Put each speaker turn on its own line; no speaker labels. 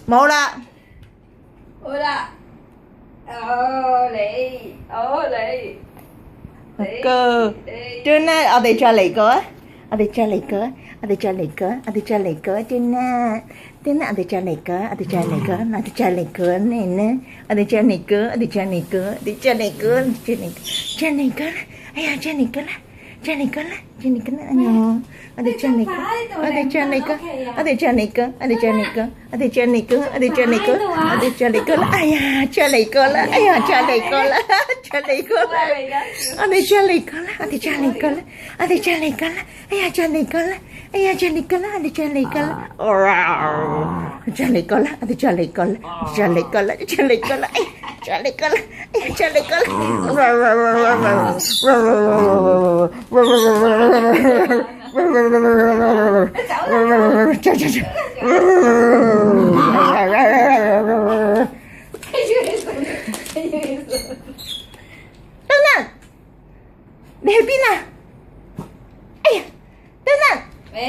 Một là
Ôi là lì
cơ trên này ở đây cho lấy cớ ở đây cho lấy cớ ở đây cho lấy cớ ở đây cho lấy cớ trên này ở đây cho lấy cớ ở đây cho lấy cớ ở đây cho lấy cớ này nè ở đây cho lấy cớ ở đây cho lấy cớ ở đây cho lấy cớ cho lấy cớ ai à cho lấy cớ cho lấy cớ anh ở đây cho lấy cớ ở đây cho lấy cớ ở đây cho lấy cớ ở đây cho lấy cớ ở đây cho lấy cớ ở đây cho lấy cớ ở đây cho lấy cớ ai à cho lấy cớ ai à cho lấy cớ cho lấy cớ ở đây cho lấy cớ ở đây cho lấy cớ ở đây cho lấy cớ ai à cho lấy cớ ai à cho lấy cớ ở đây cho lấy cớ cho lấy cớ ở đây cho lấy cớ cho lấy cớ cho lấy cớ cho lấy cớ cho lấy cớ Tenan, deh Pina. Tenan.
Bé